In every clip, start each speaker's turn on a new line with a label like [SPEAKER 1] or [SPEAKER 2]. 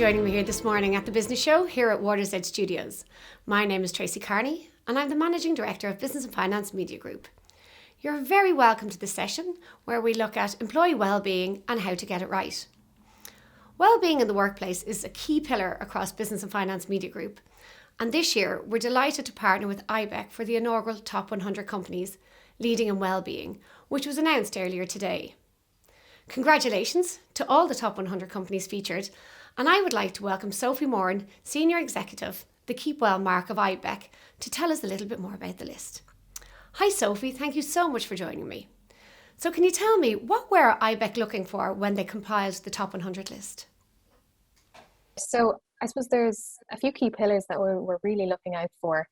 [SPEAKER 1] joining me here this morning at the Business Show here at Waterside Studios. My name is Tracey Carney and I'm the Managing Director of Business and Finance Media Group. You're very welcome to this session where we look at employee wellbeing and how to get it right. Wellbeing in the workplace is a key pillar across Business and Finance Media Group, and this year we're delighted to partner with Ibec for the inaugural Top 100 Companies Leading in Wellbeing, which was announced earlier today. Congratulations to all the top 100 companies featured, and I would like to welcome Sophie Moran, Senior Executive, the KeepWell mark of Ibec, to tell us a little bit more about the list. Hi Sophie, thank you so much for joining me. So can you tell me, what were Ibec looking for when they compiled the top 100 list?
[SPEAKER 2] So I suppose there's a few key pillars that we're really looking out for.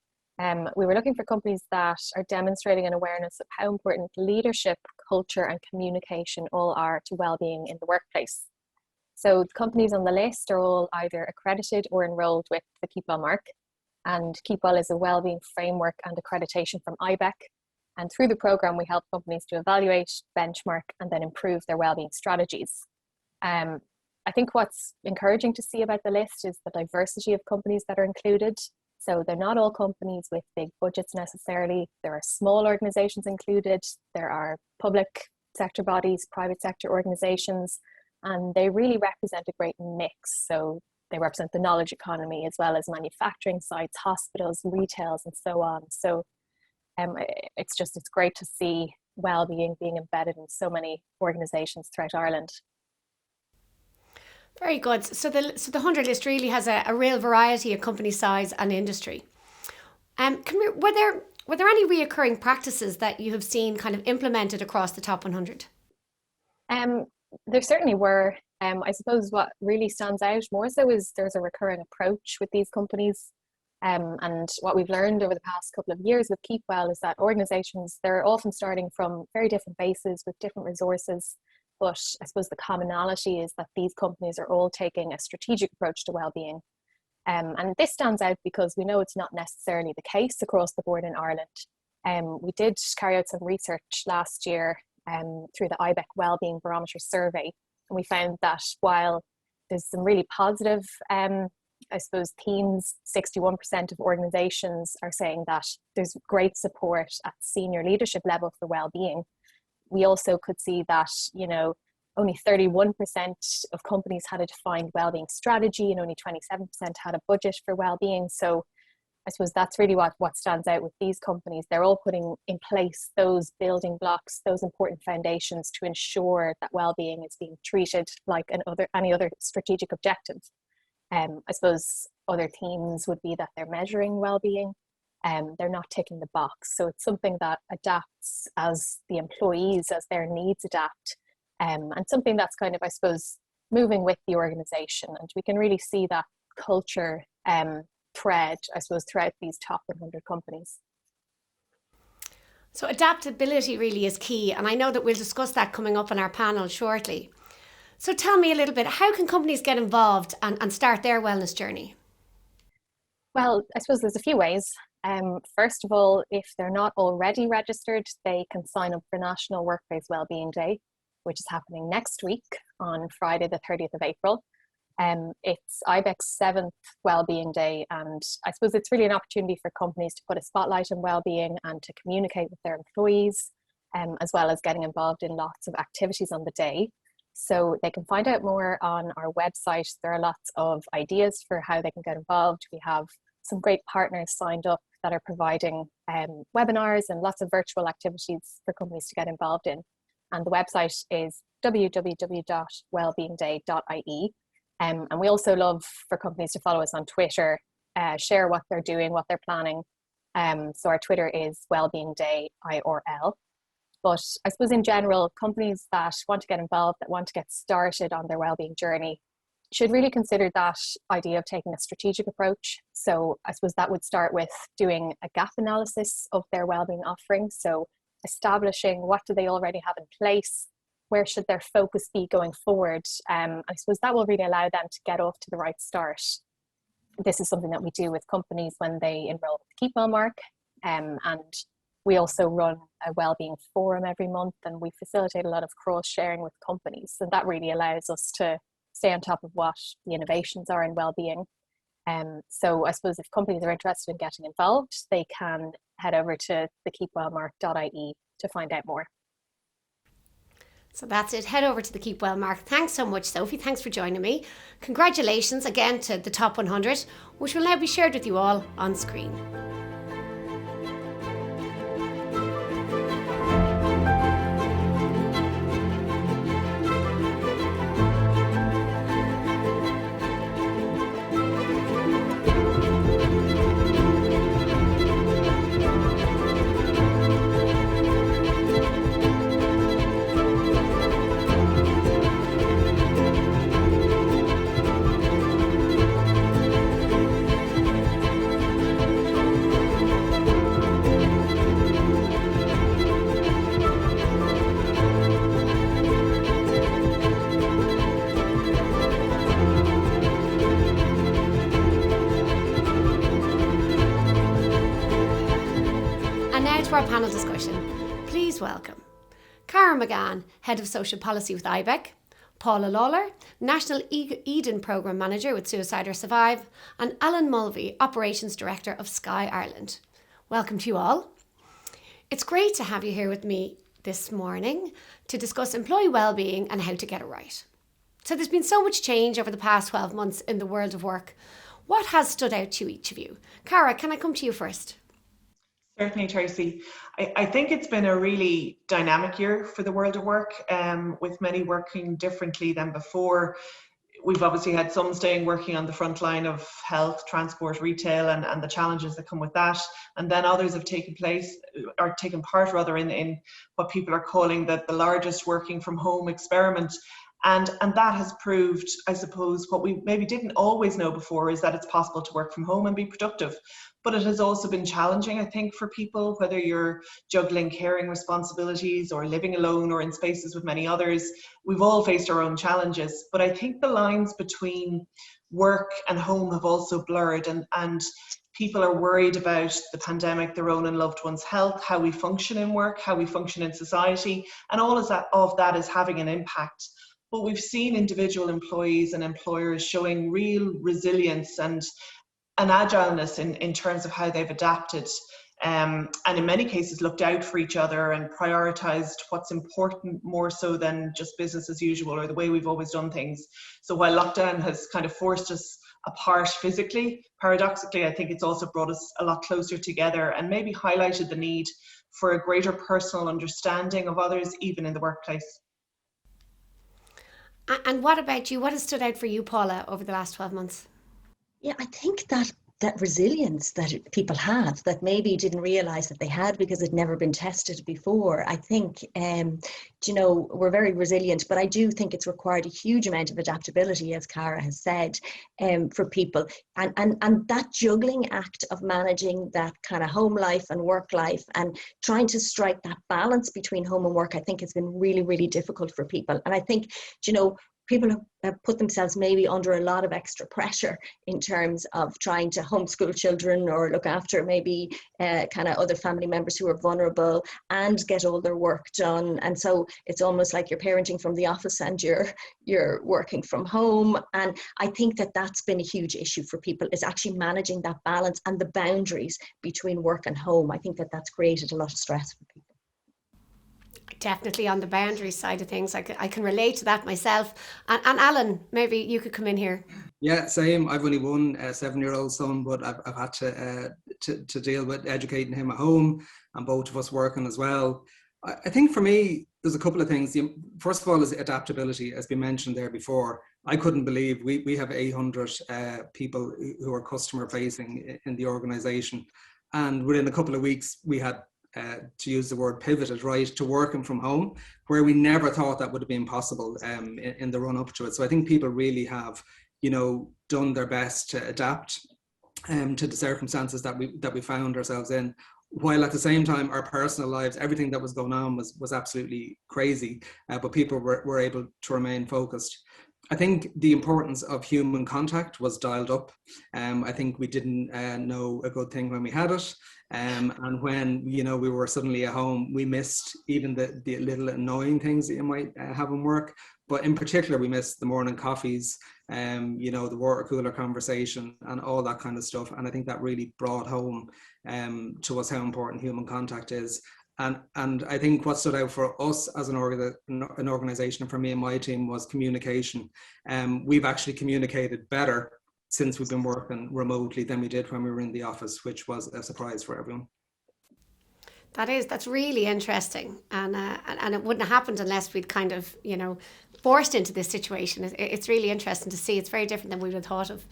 [SPEAKER 2] We were looking for companies that are demonstrating an awareness of how important leadership, culture and communication all are to well-being in the workplace. So the companies on the list are all either accredited or enrolled with the KeepWell mark. And KeepWell is a wellbeing framework and accreditation from Ibec. And through the program, we help companies to evaluate, benchmark and then improve their wellbeing strategies. I think what's encouraging to see about the list is the diversity of companies that are included. So they're not all companies with big budgets necessarily. There are small organizations included. There are public sector bodies, private sector organizations, and they really represent a great mix. So they represent the knowledge economy as well as manufacturing sites, hospitals, retails, and so on. So it's great to see well-being being embedded in so many organizations throughout Ireland.
[SPEAKER 1] Very good. So the 100 list really has a real variety of company size and industry. Were there any reoccurring practices that you have seen kind of implemented across the top 100?
[SPEAKER 2] There certainly were. I suppose what really stands out more so is there's a recurring approach with these companies. And what we've learned over the past couple of years with KeepWell is that organizations, they're often starting from very different bases with different resources. But I suppose the commonality is that these companies are all taking a strategic approach to wellbeing. And this stands out because we know it's not necessarily the case across the board in Ireland. We did carry out some research last year through the Ibec Wellbeing Barometer survey. And we found that while there's some really positive, I suppose, themes, 61% of organizations are saying that there's great support at senior leadership level for wellbeing. We also could see that, only 31% of companies had a defined wellbeing strategy and only 27% had a budget for wellbeing. So I suppose that's really what stands out with these companies. They're all putting in place those building blocks, those important foundations to ensure that wellbeing is being treated like any other strategic objective. I suppose other themes would be that they're measuring wellbeing. They're not ticking the box. So it's something that adapts as the employees, as their needs adapt, and something that's kind of, I suppose, moving with the organization. And we can really see that culture thread, I suppose, throughout these top 100 companies.
[SPEAKER 1] So adaptability really is key. And I know that we'll discuss that coming up on our panel shortly. So tell me a little bit, how can companies get involved and start their wellness journey?
[SPEAKER 2] Well, I suppose there's a few ways. First of all, if they're not already registered, they can sign up for National Workplace Wellbeing Day, which is happening next week on Friday, the 30th of April. It's Ibec's 7th Wellbeing Day, and I suppose it's really an opportunity for companies to put a spotlight on wellbeing and to communicate with their employees, as well as getting involved in lots of activities on the day. So they can find out more on our website. There are lots of ideas for how they can get involved. We have some great partners signed up that are providing webinars and lots of virtual activities for companies to get involved in. And the website is www.wellbeingday.ie. And we also love for companies to follow us on Twitter, share what they're doing, what they're planning. So our Twitter is Wellbeing Day IRL. But I suppose in general, companies that want to get involved, that want to get started on their wellbeing journey, should really consider that idea of taking a strategic approach. So I suppose that would start with doing a gap analysis of their wellbeing offering. So establishing what do they already have in place, where should their focus be going forward. I suppose that will really allow them to get off to the right start. This is something that we do with companies when they enroll with the KeepWell mark. And we also run a wellbeing forum every month, and we facilitate a lot of cross-sharing with companies. And that really allows us to stay on top of what the innovations are in wellbeing. So I suppose if companies are interested in getting involved, they can head over to the keepwellmark.ie to find out more.
[SPEAKER 1] So that's it. Head over to the KeepWell mark. Thanks so much, Sophie. Thanks for joining me. Congratulations again to the top 100, which will now be shared with you all on screen. To our panel discussion, please welcome Cara McGann, Head of Social Policy with Ibec, Paula Lawlor, National Eden Programme Manager with Suicide or Survive, and Alan Mulvey, Operations Director of Sky Ireland. Welcome to you all. It's great to have you here with me this morning to discuss employee wellbeing and how to get it right. So there's been so much change over the past 12 months in the world of work. What has stood out to each of you? Cara, can I come to you first?
[SPEAKER 3] Certainly, Tracey. I think it's been a really dynamic year for the world of work, with many working differently than before. We've obviously had some staying working on the front line of health, transport, retail, and the challenges that come with that. And then others have taken part in what people are calling the largest working from home experiment. And that has proved, I suppose, what we maybe didn't always know before, is that it's possible to work from home and be productive. But it has also been challenging, I think, for people, whether you're juggling caring responsibilities or living alone or in spaces with many others. We've all faced our own challenges. But I think the lines between work and home have also blurred, and people are worried about the pandemic, their own and loved ones' health, how we function in work, how we function in society, and all of that is having an impact. But we've seen individual employees and employers showing real resilience and agileness in terms of how they've adapted, and in many cases looked out for each other and prioritised what's important more so than just business as usual or the way we've always done things. So while lockdown has kind of forced us apart physically, paradoxically, I think it's also brought us a lot closer together and maybe highlighted the need for a greater personal understanding of others, even in the workplace.
[SPEAKER 1] And what about you? What has stood out for you, Paula, over the last 12 months?
[SPEAKER 4] Yeah, I think that resilience that people have that maybe didn't realize that they had because it'd never been tested before. I think, we're very resilient, but I do think it's required a huge amount of adaptability, as Cara has said, for people. And that juggling act of managing that kind of home life and work life and trying to strike that balance between home and work, I think has been really, really difficult for people. And I think, people have put themselves maybe under a lot of extra pressure in terms of trying to homeschool children or look after maybe kind of other family members who are vulnerable and get all their work done. And so it's almost like you're parenting from the office and you're working from home. And I think that that's been a huge issue for people, is actually managing that balance and the boundaries between work and home. I think that that's created a lot of stress for people.
[SPEAKER 1] Definitely on the boundary side of things. I can relate to that myself. And Alan, maybe you could come in here.
[SPEAKER 5] Yeah, same. I've only one 7-year-old son, but I've had to deal with educating him at home and both of us working as well. I think for me, there's a couple of things. First of all is adaptability, as been mentioned there before. I couldn't believe we have 800 people who are customer facing in the organisation. And within a couple of weeks, we had to use the word pivoted, right, to working from home, where we never thought that would have been possible in the run up to it. So I think people really have, done their best to adapt to the circumstances that we found ourselves in, while at the same time our personal lives, everything that was going on was absolutely crazy, but people were able to remain focused. I think the importance of human contact was dialed up. I think we didn't know a good thing when we had it. And when, you know, we were suddenly at home, we missed even the little annoying things that you might have in work. But in particular, we missed the morning coffees, you know, the water cooler conversation and all that kind of stuff. And I think that really brought home to us how important human contact is. And I think what stood out for us as an organization, and for me and my team, was communication. We've actually communicated better since we've been working remotely than we did when we were in the office, which was a surprise for everyone.
[SPEAKER 1] That's really interesting, and it wouldn't have happened unless we'd kind of, you know, forced into this situation. It's really interesting to see. It's very different than we would have thought of.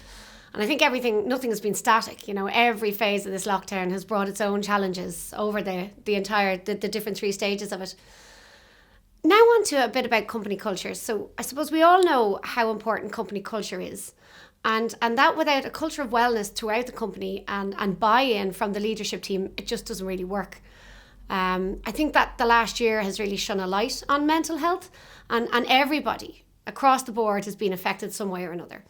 [SPEAKER 1] And I think nothing has been static. You know, every phase of this lockdown has brought its own challenges over the different 3 stages of it. Now on to a bit about company culture. So I suppose we all know how important company culture is. And that without a culture of wellness throughout the company and buy-in from the leadership team, it just doesn't really work. I think that the last year has really shone a light on mental health, and everybody across the board has been affected some way or another.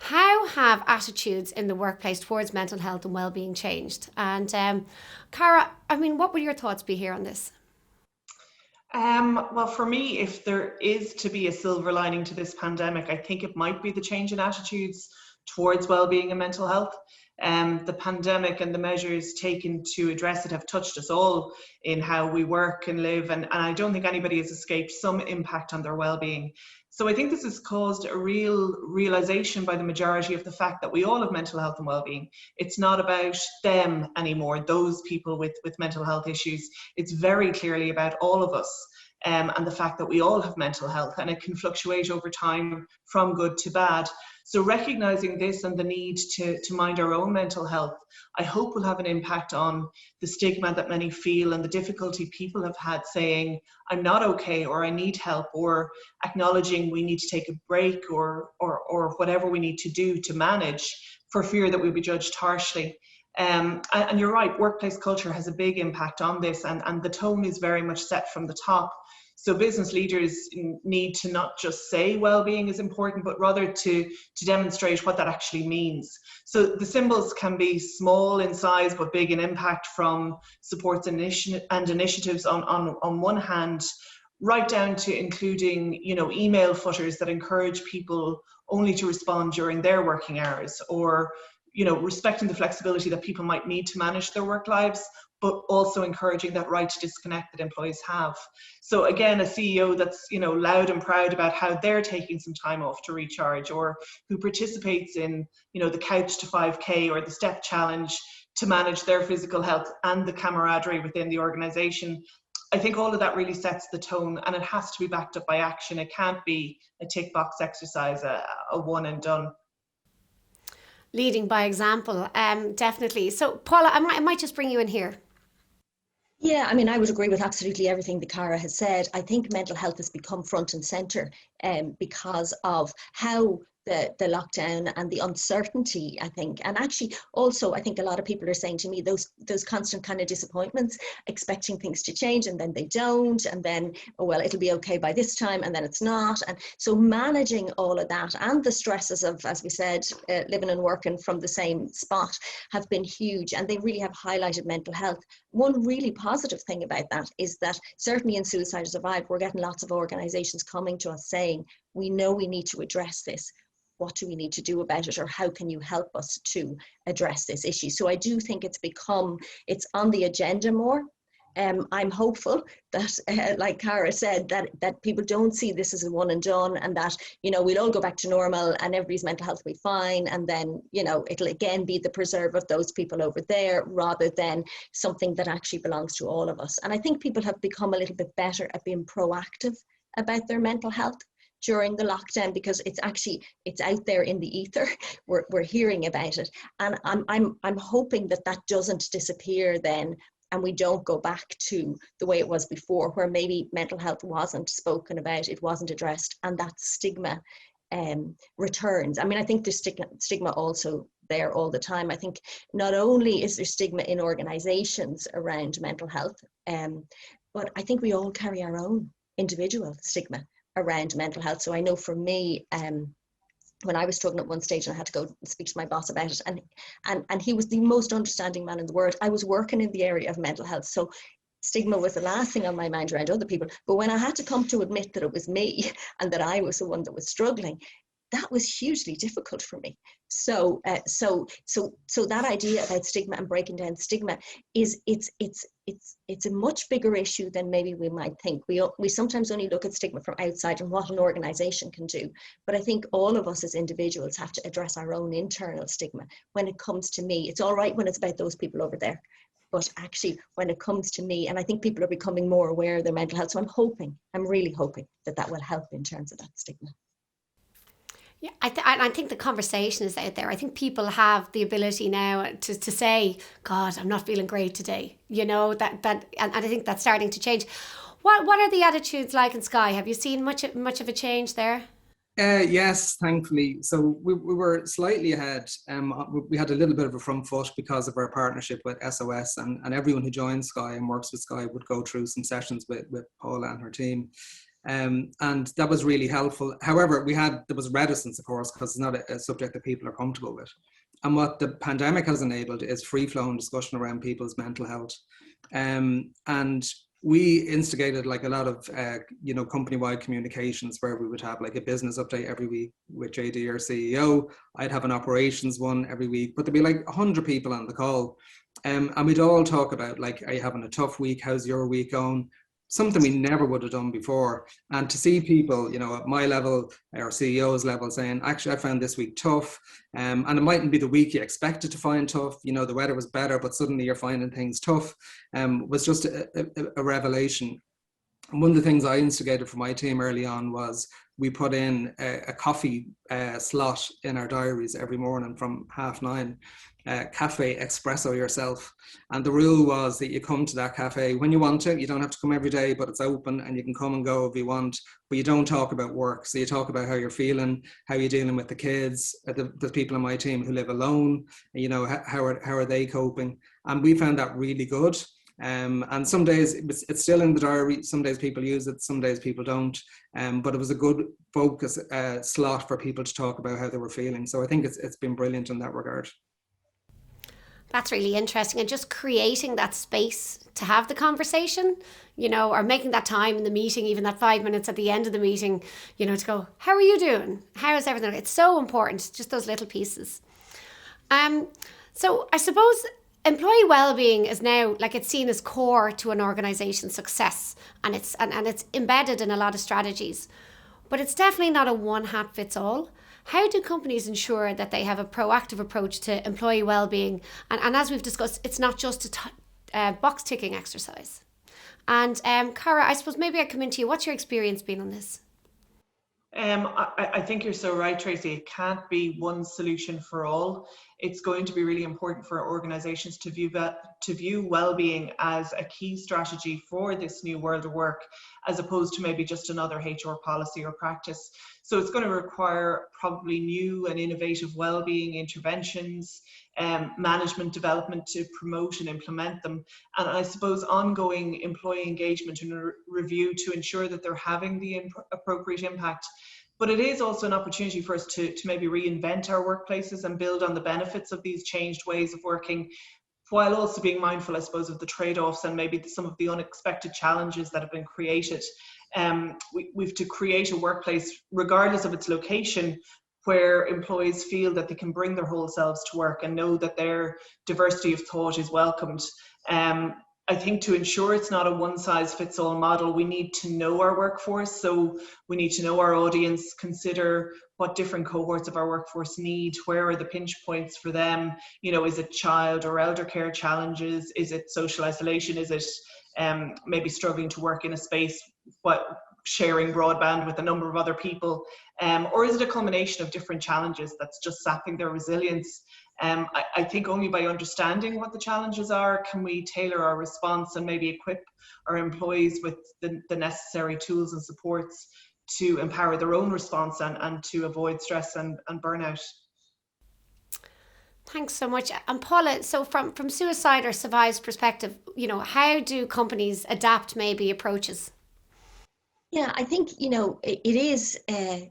[SPEAKER 1] How have attitudes in the workplace towards mental health and well-being changed? And Cara, I mean, what would your thoughts be here on this?
[SPEAKER 3] Well, for me, if there is to be a silver lining to this pandemic, I think it might be the change in attitudes towards well-being and mental health. The pandemic and the measures taken to address it have touched us all in how we work and live, and I don't think anybody has escaped some impact on their well-being. So I think this has caused a real realization by the majority of the fact that we all have mental health and well-being. It's not about them anymore, those people with mental health issues. It's very clearly about all of us. And the fact that we all have mental health, and it can fluctuate over time from good to bad. So recognizing this and the need to mind our own mental health, I hope will have an impact on the stigma that many feel and the difficulty people have had saying, I'm not okay, or I need help, or acknowledging we need to take a break or whatever we need to do to manage, for fear that we'll be judged harshly. And you're right, workplace culture has a big impact on this, and the tone is very much set from the top. So business leaders need to not just say well-being is important, but rather to demonstrate what that actually means. So the symbols can be small in size, but big in impact, from supports and initiatives on one hand, right down to including, you know, email footers that encourage people only to respond during their working hours, or, you know, respecting the flexibility that people might need to manage their work lives, but also encouraging that right to disconnect that employees have. So again, a CEO that's, you know, loud and proud about how they're taking some time off to recharge, or who participates in, you know, the Couch to 5K or the Step Challenge to manage their physical health and the camaraderie within the organization. I think all of that really sets the tone, and it has to be backed up by action. It can't be a tick box exercise, a one and done.
[SPEAKER 1] Leading by example, definitely. So Paula, I might just bring you in here.
[SPEAKER 4] Yeah, I mean, I would agree with absolutely everything that Cara has said. I think mental health has become front and centre because of how the lockdown and the uncertainty, I think. And actually, also, I think a lot of people are saying to me, those constant kind of disappointments, expecting things to change, and then they don't, and then, oh, well, it'll be okay by this time, and then it's not. And so managing all of that and the stresses of, as we said, living and working from the same spot have been huge, and they really have highlighted mental health. One really positive thing about that is that certainly in Suicide Survive, we're getting lots of organisations coming to us saying, we know we need to address this. What do we need to do about it, or how can you help us to address this issue? So I do think it's on the agenda more. I'm hopeful that, like Cara said, that people don't see this as a one and done, and that, you know, we'll all go back to normal and everybody's mental health will be fine, and then, you know, it'll again be the preserve of those people over there, rather than something that actually belongs to all of us. And I think people have become a little bit better at being proactive about their mental health during the lockdown, because it's out there in the ether. We're hearing about it, and I'm hoping that doesn't disappear then, and we don't go back to the way it was before, where maybe mental health wasn't spoken about, it wasn't addressed, and that stigma returns. I mean, I think there's stigma also there all the time. I think not only is there stigma in organizations around mental health, but I think we all carry our own individual stigma around mental health. So I know for me, when I was struggling at one stage and I had to go and speak to my boss about it, and he was the most understanding man in the world. I was working in the area of mental health, so stigma was the last thing on my mind around other people. But when I had to come to admit that it was me and that I was the one that was struggling, that was hugely difficult for me. So that idea about stigma and breaking down stigma is it's a much bigger issue than maybe we might think. We sometimes only look at stigma from outside and what an organization can do. But I think all of us as individuals have to address our own internal stigma. When it comes to me, it's all right when it's about those people over there. But actually, when it comes to me, and I think people are becoming more aware of their mental health. So I'm really hoping that will help in terms of that stigma.
[SPEAKER 1] Yeah, I think the conversation is out there. I think people have the ability now to say, God, I'm not feeling great today. And I think that's starting to change. What are the attitudes like in Sky? Have you seen much of a change there?
[SPEAKER 5] Yes, thankfully. So we were slightly ahead. We had a little bit of a front foot because of our partnership with SOS, and everyone who joins Sky and works with Sky would go through some sessions with Paula and her team. And that was really helpful. However, there was reticence, of course, because it's not a subject that people are comfortable with. And what the pandemic has enabled is free-flowing discussion around people's mental health. And we instigated like a lot of, company-wide communications where we would have like a business update every week with JD, our CEO. I'd have an operations one every week, but there'd be like 100 people on the call. And we'd all talk about like, are you having a tough week? How's your week going? Something we never would have done before. And to see people, at my level, our CEO's level saying, actually, I found this week tough. And it mightn't be the week you expected to find tough. The weather was better, but suddenly you're finding things tough. Was just a revelation. And one of the things I instigated for my team early on was we put in a coffee slot in our diaries every morning from 9:30. Cafe espresso yourself, and the rule was that you come to that cafe when you want to. You don't have to come every day, but it's open and you can come and go if you want, but you don't talk about work. So you talk about how you're feeling, how you're dealing with the kids, the people on my team who live alone, how are they coping. And we found that really good. And some days it's still in the diary, some days people use it, some days people don't, but it was a good focus slot for people to talk about how they were feeling. So I think it's been brilliant in that regard.
[SPEAKER 1] That's really interesting. And just creating that space to have the conversation, or making that time in the meeting, even that 5 minutes at the end of the meeting, to go, how are you doing? How is everything? It's so important, just those little pieces. So I suppose employee well-being is now, like, it's seen as core to an organization's success, and it's embedded in a lot of strategies, but it's definitely not a one hat fits all. How do companies ensure that they have a proactive approach to employee well-being? And as we've discussed, it's not just a box ticking exercise. And Cara, I suppose maybe I come into you. What's your experience been on this?
[SPEAKER 3] I think you're so right, Tracey. It can't be one solution for all. It's going to be really important for organizations to view well-being as a key strategy for this new world of work, as opposed to maybe just another HR policy or practice. So it's going to require probably new and innovative well-being interventions, management development to promote and implement them, and I suppose ongoing employee engagement and review to ensure that they're having the appropriate impact. But it is also an opportunity for us to maybe reinvent our workplaces and build on the benefits of these changed ways of working, while also being mindful, I suppose, of the trade-offs and maybe some of the unexpected challenges that have been created. We've to create a workplace, regardless of its location, where employees feel that they can bring their whole selves to work and know that their diversity of thought is welcomed. I think to ensure it's not a one-size-fits-all model, we need to know our workforce. So we need to know our audience, consider what different cohorts of our workforce need, where are the pinch points for them, is it child or elder care challenges, is it social isolation, is it maybe struggling to work in a space sharing broadband with a number of other people, or is it a culmination of different challenges that's just sapping their resilience? I think only by understanding what the challenges are can we tailor our response and maybe equip our employees with the necessary tools and supports to empower their own response and to avoid stress and burnout.
[SPEAKER 1] Thanks so much. And Paula, so from Suicide or Survive's perspective, how do companies adapt maybe approaches?
[SPEAKER 4] Yeah, I think, it is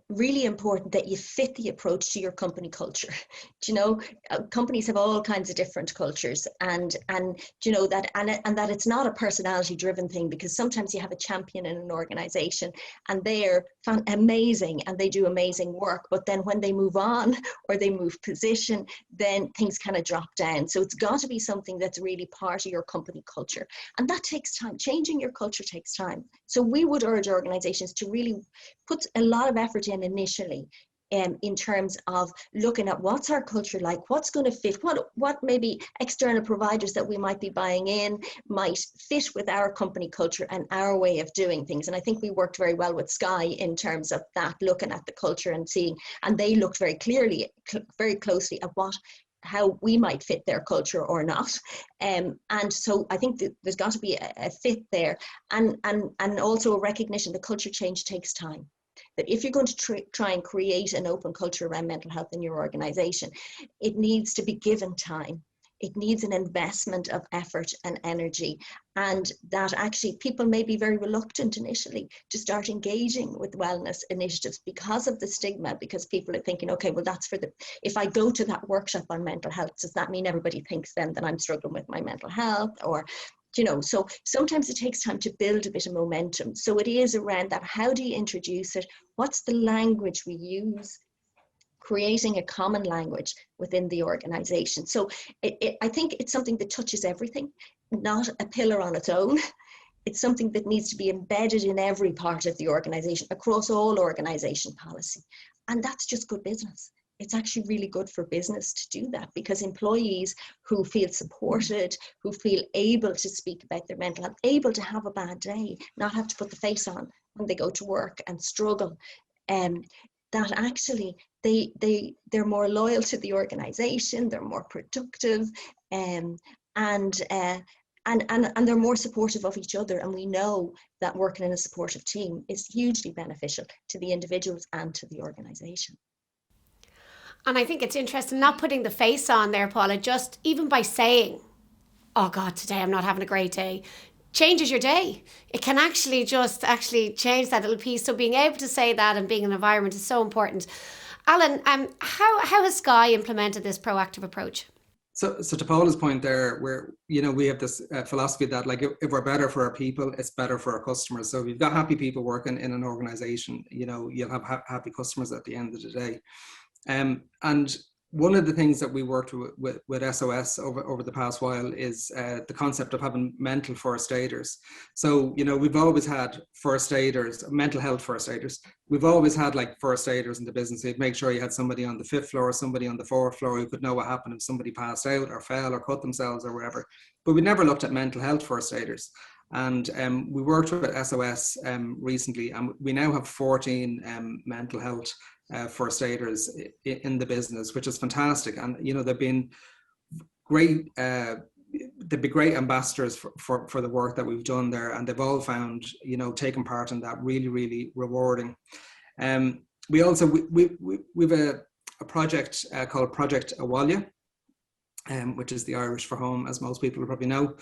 [SPEAKER 4] really important that you fit the approach to your company culture. Companies have all kinds of different cultures, and that it's not a personality driven thing, because sometimes you have a champion in an organization and they're amazing and they do amazing work, but then when they move on or they move position, then things kind of drop down. So it's got to be something that's really part of your company culture, and that takes time. Changing your culture takes time. So we would urge organizations to really put a lot of effort in initially, in terms of looking at what's our culture like, what's going to fit, what maybe external providers that we might be buying in might fit with our company culture and our way of doing things. And I think we worked very well with Sky in terms of that, looking at the culture and seeing, and they looked very closely at how we might fit their culture or not. And so I think that there's got to be a fit there, and also a recognition that culture change takes time. That if you're going to try and create an open culture around mental health in your organization, it needs to be given time. It needs an investment of effort and energy, and that actually people may be very reluctant initially to start engaging with wellness initiatives because of the stigma, because people are thinking, okay, well, that's if I go to that workshop on mental health, does that mean everybody thinks then that I'm struggling with my mental health? Or, so sometimes it takes time to build a bit of momentum. So it is around that. How do you introduce it? What's the language we use? Creating a common language within the organization. So I think it's something that touches everything, not a pillar on its own. It's something that needs to be embedded in every part of the organization, across all organization policy. And that's just good business. It's actually really good for business to do that, because employees who feel supported, who feel able to speak about their mental health, able to have a bad day, not have to put the face on when they go to work and struggle, that actually they're more loyal to the organization, they're more productive, and they're more supportive of each other. And we know that working in a supportive team is hugely beneficial to the individuals and to the organization.
[SPEAKER 1] And I think it's interesting not putting the face on there, Paula, just even by saying, oh God, today I'm not having a great day, changes your day. It can actually change that little piece. So being able to say that and being in an environment is so important. Alan, how has Sky implemented this proactive approach?
[SPEAKER 5] So to Paula's point there, where, we have this philosophy that, like, if we're better for our people, it's better for our customers. So if you've got happy people working in an organization, you'll have happy customers at the end of the day. And one of the things that we worked with SOS over the past while is the concept of having mental first aiders. So, we've always had first aiders, mental health first aiders. We've always had like first aiders in the business. You'd make sure you had somebody on the 5th floor, somebody on the 4th floor who could know what happened if somebody passed out or fell or cut themselves or whatever. But we never looked at mental health first aiders. And we worked with SOS recently, and we now have 14 mental health first aiders in the business, which is fantastic. And they've been great. They'd be great ambassadors for the work that we've done there, and they've all found taking part in that really, really rewarding. We also we've a project called Project Awalia, which is the Irish for home, as most people probably know,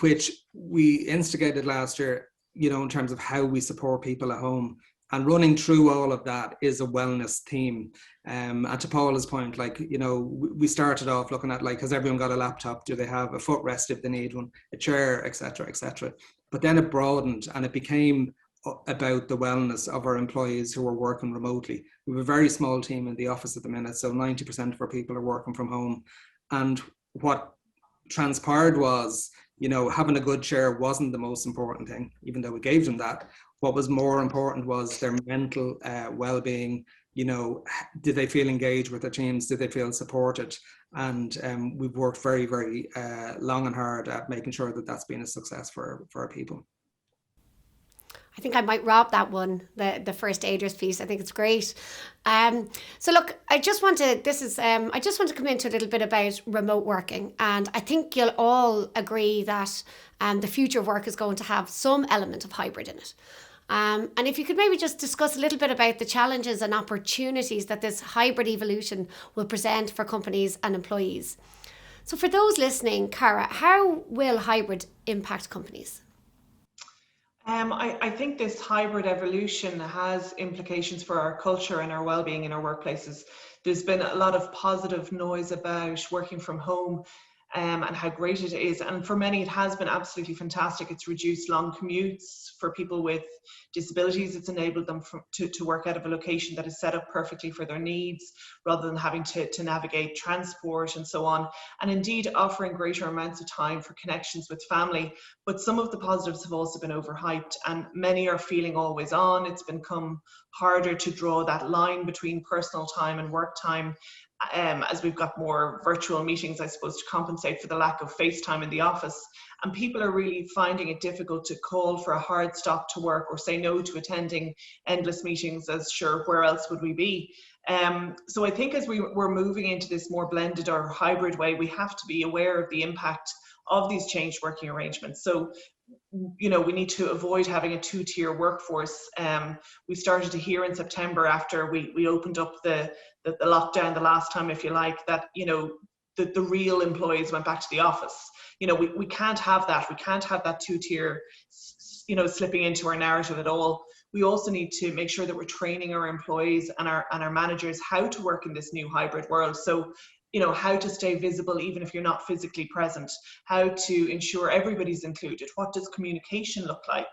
[SPEAKER 5] which we instigated last year, in terms of how we support people at home. And running through all of that is a wellness theme. And to Paula's point, we started off looking at, has everyone got a laptop? Do they have a footrest if they need one, a chair, etc., etc. But then it broadened and it became about the wellness of our employees who are working remotely. We have a very small team in the office at the minute, so 90% of our people are working from home. And what transpired was, having a good chair wasn't the most important thing, even though we gave them that. What was more important was their mental well-being. Did they feel engaged with their teams? Did they feel supported? And we've worked very, very long and hard at making sure that that's been a success for our people.
[SPEAKER 1] I think I might rob that one, the first aiders piece. I think it's great. So look, I just want to come into a little bit about remote working, and I think you'll all agree that the future of work is going to have some element of hybrid in it. And if you could maybe just discuss a little bit about the challenges and opportunities that this hybrid evolution will present for companies and employees. So for those listening, Cara, how will hybrid impact companies?
[SPEAKER 3] I think this hybrid evolution has implications for our culture and our well-being in our workplaces. There's been a lot of positive noise about working from home and how great it is. And for many, it has been absolutely fantastic. It's reduced long commutes for people with disabilities. It's enabled them to work out of a location that is set up perfectly for their needs, rather than having to navigate transport and so on. And indeed offering greater amounts of time for connections with family. But some of the positives have also been overhyped, and many are feeling always on. It's become harder to draw that line between personal time and work time. As we've got more virtual meetings, I suppose, to compensate for the lack of face time in the office. And people are really finding it difficult to call for a hard stop to work or say no to attending endless meetings, as sure, where else would we be? So I think as we're moving into this more blended or hybrid way, we have to be aware of the impact of these changed working arrangements. So, you know, we need to avoid having a two-tier workforce. We started to hear in September, after we opened up the lockdown the last time, if you like, that, you know, the real employees went back to the office. You know, we can't have that. We can't have that two-tier, you know, slipping into our narrative at all. We also need to make sure that we're training our employees and our managers how to work in this new hybrid world. So, you know, how to stay visible even if you're not physically present, how to ensure everybody's included, what does communication look like,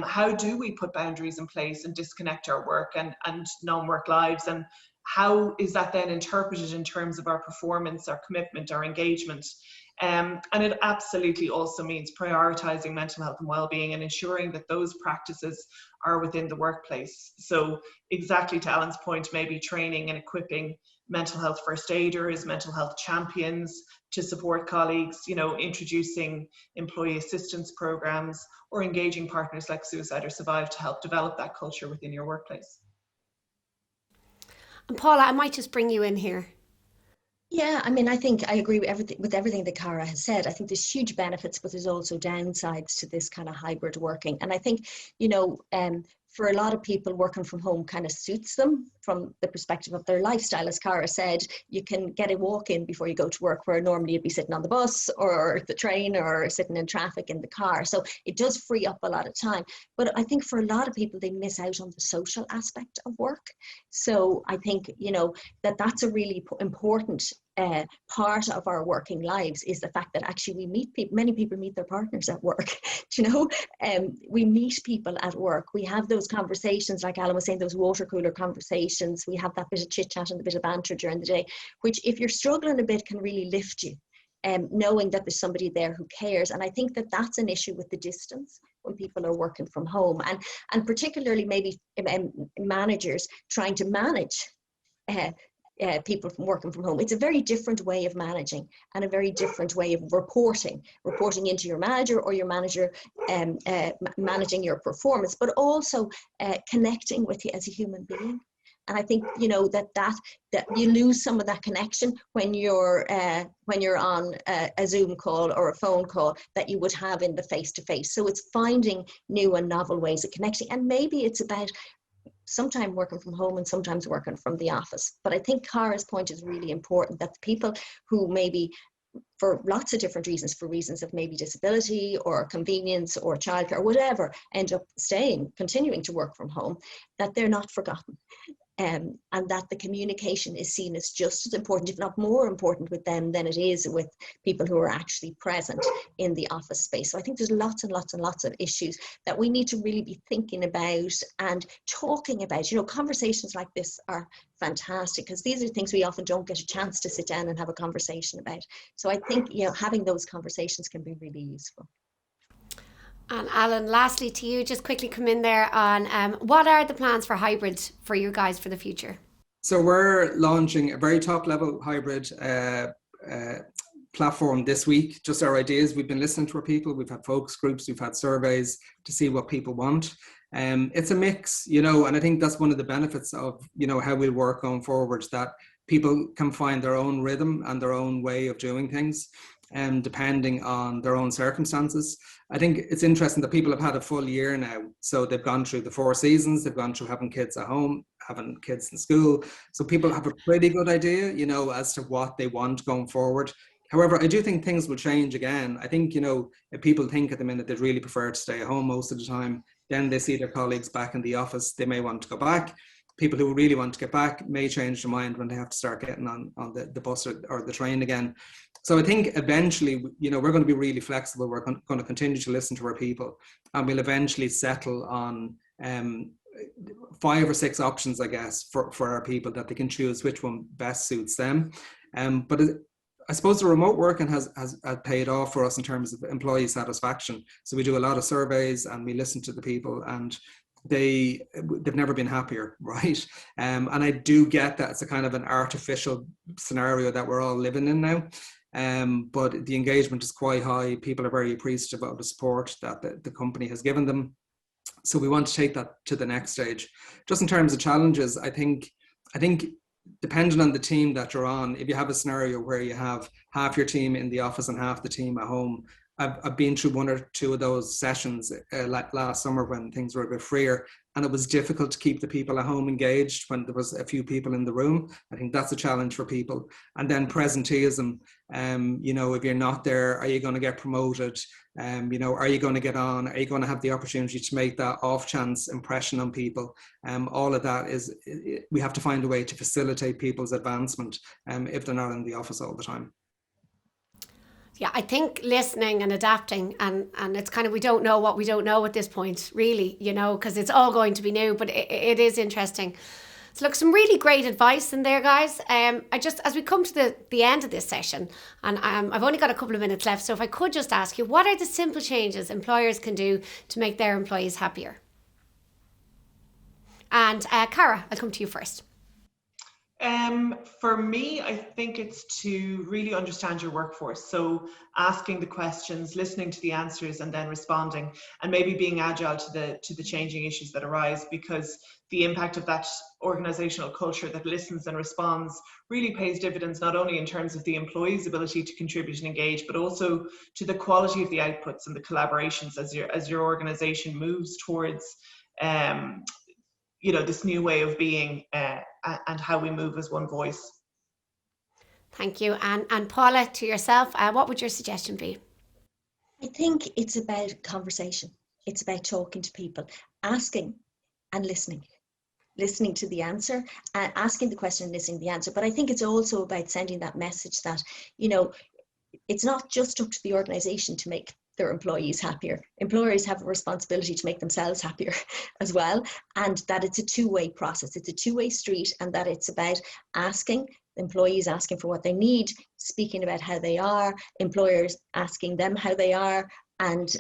[SPEAKER 3] how do we put boundaries in place and disconnect our work and non-work lives, and how is that then interpreted in terms of our performance, our commitment, our engagement. And it absolutely also means prioritising mental health and well-being and ensuring that those practices are within the workplace. So exactly to Alan's point, maybe training and equipping mental health first aiders, mental health champions to support colleagues, you know, introducing employee assistance programs, or engaging partners like Suicide or Survive to help develop that culture within your workplace.
[SPEAKER 1] And Paula, I might just bring you in here.
[SPEAKER 4] Yeah, I mean, I think I agree with everything that Cara has said. I think there's huge benefits, but there's also downsides to this kind of hybrid working. And I think, you know, for a lot of people, working from home kind of suits them from the perspective of their lifestyle. As Cara said, you can get a walk in before you go to work, where normally you'd be sitting on the bus or the train or sitting in traffic in the car. So it does free up a lot of time. But I think for a lot of people, they miss out on the social aspect of work. So I think, you know, that's a really important part of our working lives, is the fact that actually we meet people. Many people meet their partners at work. You know, we meet people at work. We have those conversations, like Alan was saying, those water cooler conversations. We have that bit of chit chat and a bit of banter during the day, which, if you're struggling a bit, can really lift you. Knowing that there's somebody there who cares. And I think that that's an issue with the distance when people are working from home, and particularly maybe managers trying to manage people from working from home. It's a very different way of managing, and a very different way of reporting into your manager, or your manager managing your performance, but also connecting with you as a human being. And I think, you know, that you lose some of that connection when you're on a Zoom call or a phone call that you would have in the face-to-face. So it's finding new and novel ways of connecting, and maybe it's about sometimes working from home and sometimes working from the office. But I think Cara's point is really important, that the people who maybe, for lots of different reasons, for reasons of maybe disability or convenience or childcare or whatever, end up continuing to work from home, that they're not forgotten. And that the communication is seen as just as important, if not more important, with them than it is with people who are actually present in the office space. So I think there's lots and lots and lots of issues that we need to really be thinking about and talking about. You know, conversations like this are fantastic, because these are things we often don't get a chance to sit down and have a conversation about. So I think, you know, having those conversations can be really useful.
[SPEAKER 1] And Alan, lastly to you, just quickly come in there on what are the plans for hybrid for you guys for the future?
[SPEAKER 5] So we're launching a very top level hybrid platform this week. Just our ideas. We've been listening to our people. We've had focus groups. We've had surveys to see what people want. It's a mix, you know, and I think that's one of the benefits of, you know, how we'll work going forward, that people can find their own rhythm and their own way of doing things, depending on their own circumstances. I think it's interesting that people have had a full year now. So they've gone through the 4 seasons, they've gone through having kids at home, having kids in school. So people have a pretty good idea, you know, as to what they want going forward. However, I do think things will change again. I think, if people think at the minute they'd really prefer to stay at home most of the time, then they see their colleagues back in the office, they may want to go back. People who really want to get back may change their mind when they have to start getting on the bus or the train again. So I think eventually, we're going to be really flexible. We're going to continue to listen to our people, and we'll eventually settle on 5 or 6 options, I guess, for our people, that they can choose which one best suits them. But I suppose the remote working has paid off for us in terms of employee satisfaction. So we do a lot of surveys and we listen to the people, and they've never been happier, right? And I do get that it's a kind of an artificial scenario that we're all living in now. But the engagement is quite high. People are very appreciative of the support that the company has given them. So we want to take that to the next stage. Just in terms of challenges, I think depending on the team that you're on, if you have a scenario where you have half your team in the office and half the team at home, I've been through 1 or 2 of those sessions like last summer when things were a bit freer, and it was difficult to keep the people at home engaged when there was a few people in the room. I think that's a challenge for people. And then presenteeism, if you're not there, are you going to get promoted? Are you going to get on? Are you going to have the opportunity to make that off chance impression on people? All of that we have to find a way to facilitate people's advancement if they're not in the office all the time.
[SPEAKER 1] Yeah, I think listening and adapting, and it's kind of, we don't know what we don't know at this point, really, because it's all going to be new, but it is interesting. So look, some really great advice in there, guys. As we come to the end of this session, and I've only got a couple of minutes left, so if I could just ask you, what are the simple changes employers can do to make their employees happier? And Cara, I'll come to you first.
[SPEAKER 3] For me, I think it's to really understand your workforce. So asking the questions, listening to the answers, and then responding, and maybe being agile to the changing issues that arise, because the impact of that organizational culture that listens and responds really pays dividends, not only in terms of the employee's ability to contribute and engage, but also to the quality of the outputs and the collaborations as your organization moves towards this new way of being and how we move as one voice.
[SPEAKER 1] Thank you. And Paula, to yourself, what would your suggestion be?
[SPEAKER 4] I think it's about conversation. It's about talking to people, asking and listening to the answer, asking the question and listening to the answer. But I think it's also about sending that message that, it's not just up to the organization to make their employees happier. Employers have a responsibility to make themselves happier as well, and that it's a two-way process. It's a two-way street, and that it's about employees asking for what they need, speaking about how they are, employers asking them how they are, and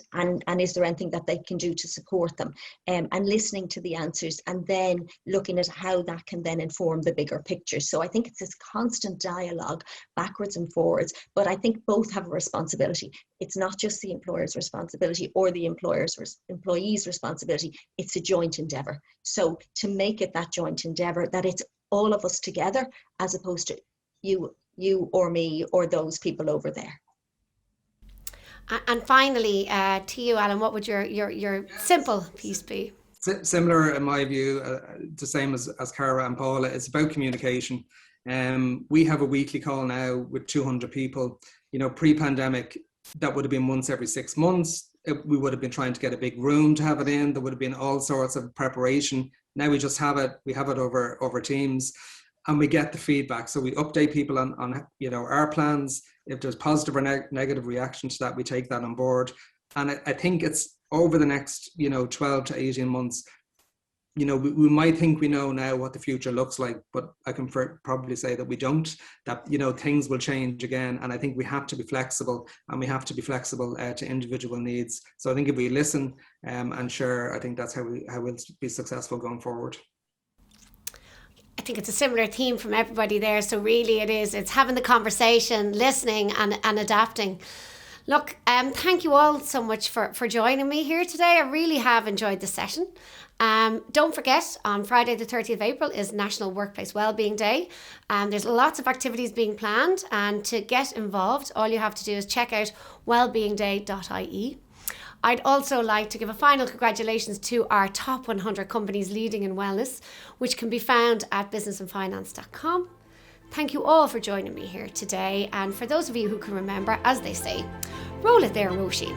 [SPEAKER 4] is there anything that they can do to support them, and listening to the answers, and then looking at how that can then inform the bigger picture. So I think it's this constant dialogue backwards and forwards, but I think both have a responsibility. It's not just the employer's responsibility or the employee's responsibility. It's a joint endeavour. So to make it that joint endeavour, that it's all of us together, as opposed to you or me or those people over there.
[SPEAKER 1] And finally, to you, Alan, what would your simple piece be?
[SPEAKER 5] Similar, in my view, the same as Cara and Paula. It's about communication. We have a weekly call now with 200 people. Pre-pandemic, that would have been once every 6 months. We would have been trying to get a big room to have it in. There would have been all sorts of preparation. Now we just have it. We have it over Teams, and we get the feedback. So we update people on our plans. If there's positive or negative reaction to that, we take that on board. And I think it's over the next 12 to 18 months. We might think we know now what the future looks like, but I can probably say that we don't. That things will change again, and I think we have to be flexible, and we have to be flexible to individual needs. So I think if we listen and share, I think that's how we'll be successful going forward.
[SPEAKER 1] I think it's a similar theme from everybody there. So really it's having the conversation, listening and adapting. Look, thank you all so much for joining me here today. I really have enjoyed this session. Don't forget, on Friday the 30th of April is National Workplace Wellbeing Day. There's lots of activities being planned, and to get involved, all you have to do is check out wellbeingday.ie. I'd also like to give a final congratulations to our top 100 companies leading in wellness, which can be found at businessandfinance.com. Thank you all for joining me here today, and for those of you who can remember, as they say, roll it there, Roshi.